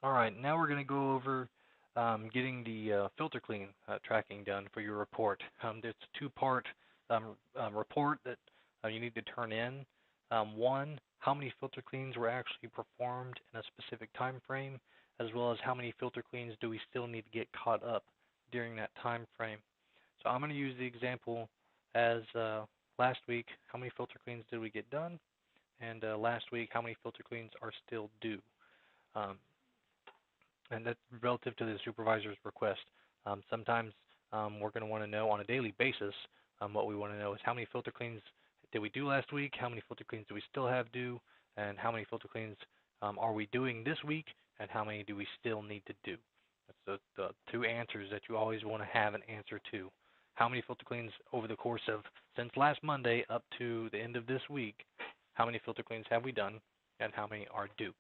All right, now we're going to go over getting the filter clean tracking done for your report. It's a two-part report that you need to turn in. One, how many filter cleans were actually performed in a specific time frame, as well as how many filter cleans do we still need to get caught up during that time frame. So I'm going to use the example as last week, how many filter cleans did we get done? And last week, how many filter cleans are still due? Um, and that's relative to the supervisor's request. Sometimes we're going to want to know on a daily basis. What we want to know is how many filter cleans did we do last week, how many filter cleans do we still have due, and how many filter cleans are we doing this week, and how many do we still need to do. That's the two answers that you always want to have an answer to. How many filter cleans over the course of since last Monday up to the end of this week, how many filter cleans have we done, and how many are due.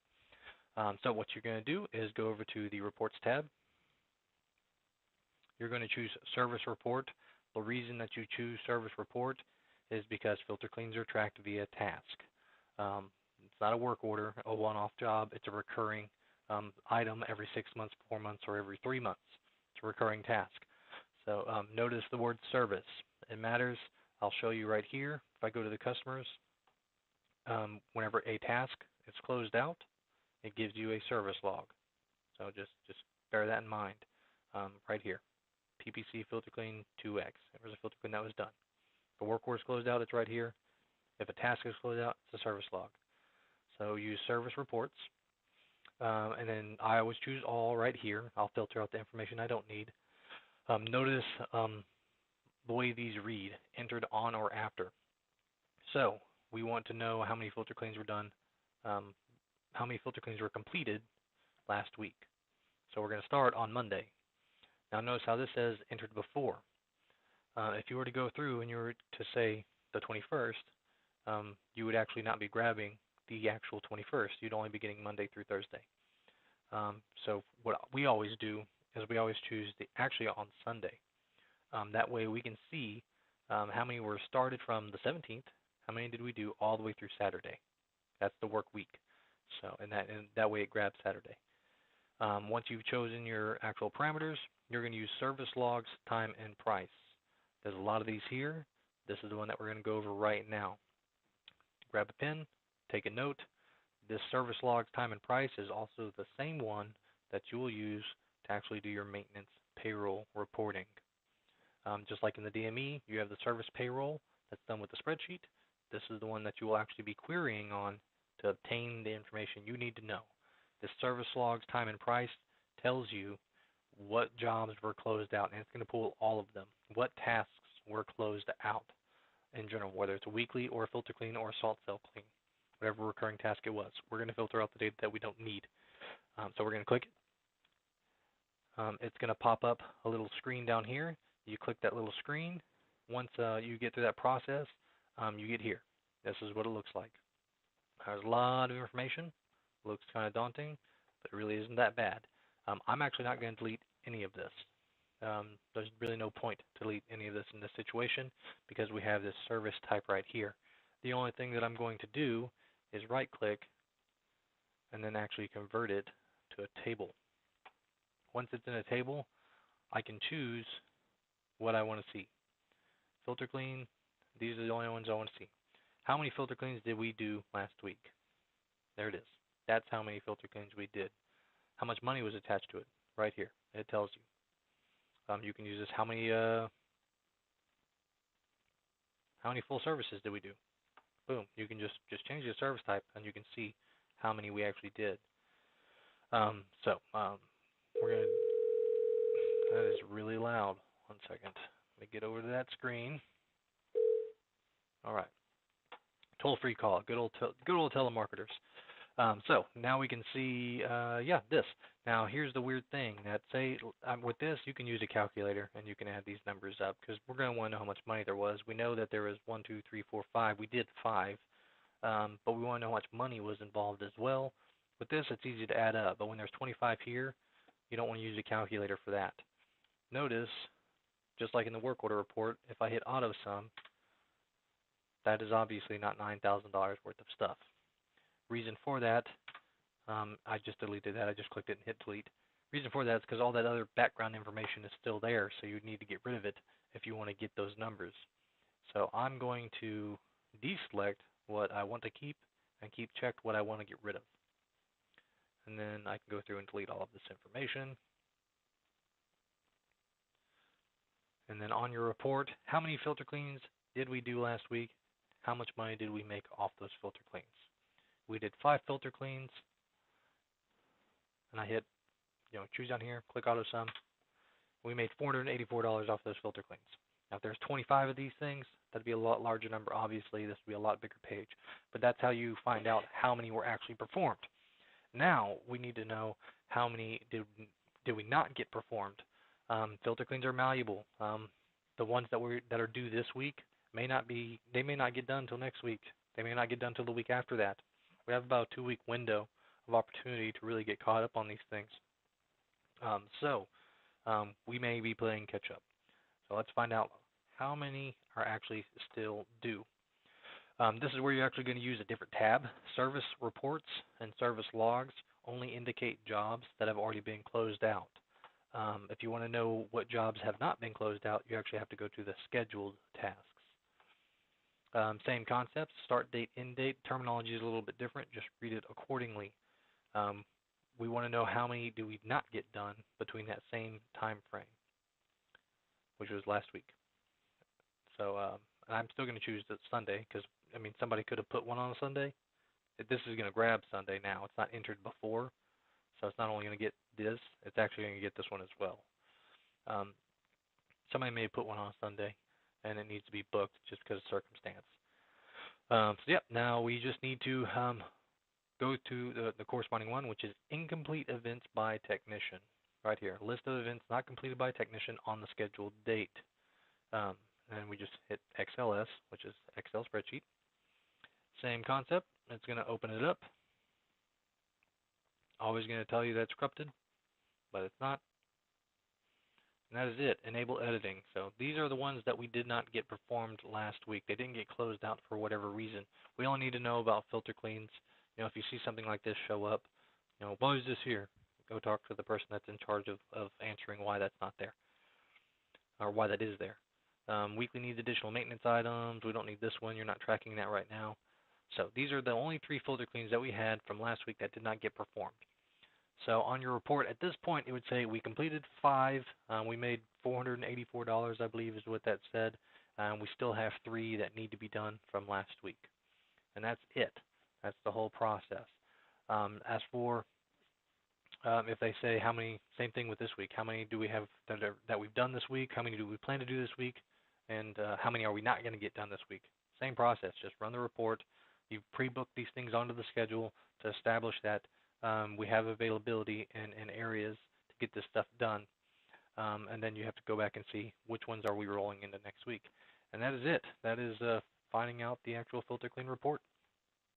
So what you're going to do is go over to the Reports tab. You're going to choose Service Report. The reason that you choose Service Report is because filter cleans are tracked via task. It's not a work order, a one-off job. It's a recurring item every 6 months, 4 months, or every 3 months. It's a recurring task. So notice the word service. It matters. I'll show you right here. If I go to the customers, whenever a task is closed out, it gives you a service log. So just bear that in mind right here. PPC filter clean 2X. There was a filter clean that was done. If a work order is closed out, it's right here. If a task is closed out, it's a service log. So use service reports. And then I always choose all right here. I'll filter out the information I don't need. Notice the way these read, entered on or after. So we want to know how many filter cleans were done, how many filter cleans were completed last week. So we're going to start on Monday. Now notice how this says entered before. If you were to go through and you were to say the 21st, you would actually not be grabbing the actual 21st. You'd only be getting Monday through Thursday. So what we always do is we always choose actually on Sunday. That way we can see how many were started from the 17th, how many did we do all the way through Saturday. That's the work week. So and that way it grabs Saturday. Once you've chosen your actual parameters, you're going to use service logs, time, and price. There's a lot of these here. This is the one that we're going to go over right now. Grab a pen, take a note. This service logs, time, and price is also the same one that you will use to actually do your maintenance payroll reporting. Just like in the DME, you have the service payroll that's done with the spreadsheet. This is the one that you will actually be querying on to obtain the information you need to know. This service logs, time, and price tells you what jobs were closed out, and it's going to pull all of them. What tasks were closed out in general, whether it's a weekly or a filter clean or a salt cell clean, whatever recurring task it was. We're going to filter out the data that we don't need. So we're going to click it. It's going to pop up a little screen down here. You click that little screen. Once you get through that process, you get here. This is what it looks like. There's a lot of information. Looks kind of daunting, but it really isn't that bad. I'm actually not going to delete any of this. There's really no point to delete any of this in this situation because we have this service type right here. The only thing that I'm going to do is right click and then actually convert it to a table. Once it's in a table, I can choose what I want to see. Filter clean, these are the only ones I want to see. How many filter cleans did we do last week? There it is. That's how many filter cleans we did. How much money was attached to it? Right here. It tells you. You can use this. How many full services did we do? Boom. You can just change the service type, and you can see how many we actually did. We're gonna. That is really loud. 1 second. Let me get over to that screen. All right. Toll-free call. Good old telemarketers. So now we can see, this. Now here's the weird thing that with this you can use a calculator and you can add these numbers up because we're going to want to know how much money there was. We know that there was 1, 2, 3, 4, 5. We did 5, but we want to know how much money was involved as well. With this, it's easy to add up, but when there's 25 here, you don't want to use a calculator for that. Notice, just like in the work order report, if I hit auto sum, that is obviously not $9,000 worth of stuff. Reason for that, I just deleted that. I just clicked it and hit delete. Reason for that is because all that other background information is still there, so you need to get rid of it if you want to get those numbers. So I'm going to deselect what I want to keep and keep checked what I want to get rid of. And then I can go through and delete all of this information. And then on your report, how many filter cleans did we do last week? How much money did we make off those filter cleans? We did 5 filter cleans, and I hit, choose down here, click auto sum. We made $484 off those filter cleans. Now, if there's 25 of these things, that'd be a lot larger number. Obviously, this would be a lot bigger page. But that's how you find out how many were actually performed. Now, we need to know how many did we not get performed. Filter cleans are malleable. The ones that are due this week may not get done until next week. They may not get done until the week after that. We have about a 2-week window of opportunity to really get caught up on these things. So we may be playing catch up. So let's find out how many are actually still due. This is where you're actually going to use a different tab. Service reports and service logs only indicate jobs that have already been closed out. If you want to know what jobs have not been closed out, you actually have to go to the scheduled tasks. Same concept, start date, end date. Terminology is a little bit different. Just read it accordingly. We want to know how many do we not get done between that same time frame, which was last week. So I'm still going to choose the Sunday because, somebody could have put one on a Sunday. This is going to grab Sunday now. It's not entered before, so it's not only going to get this, it's actually going to get this one as well. Somebody may have put one on a Sunday, and it needs to be booked just because of circumstance. Now we just need to go to the corresponding one, which is incomplete events by technician. Right here, list of events not completed by technician on the scheduled date. And we just hit XLS, which is Excel spreadsheet. Same concept. It's going to open it up. Always going to tell you that's corrupted, but it's not. And that is it. Enable editing. So these are the ones that we did not get performed last week. They didn't get closed out for whatever reason. We only need to know about filter cleans. If you see something like this show up, why is this here? Go talk to the person that's in charge of answering why that's not there, or why that is there. Weekly needs additional maintenance items. We don't need this one. You're not tracking that right now. So these are the only 3 filter cleans that we had from last week that did not get performed. So on your report at this point, it would say we completed 5. We made $484, I believe is what that said. We still have 3 that need to be done from last week. And that's it. That's the whole process. As for if they say how many, same thing with this week, how many do we have that we've done this week, how many do we plan to do this week, and how many are we not going to get done this week. Same process, just run the report. You've pre-booked these things onto the schedule to establish that we have availability in areas to get this stuff done. And then you have to go back and see which ones are we rolling into next week. And that is it. That is finding out the actual filter clean report.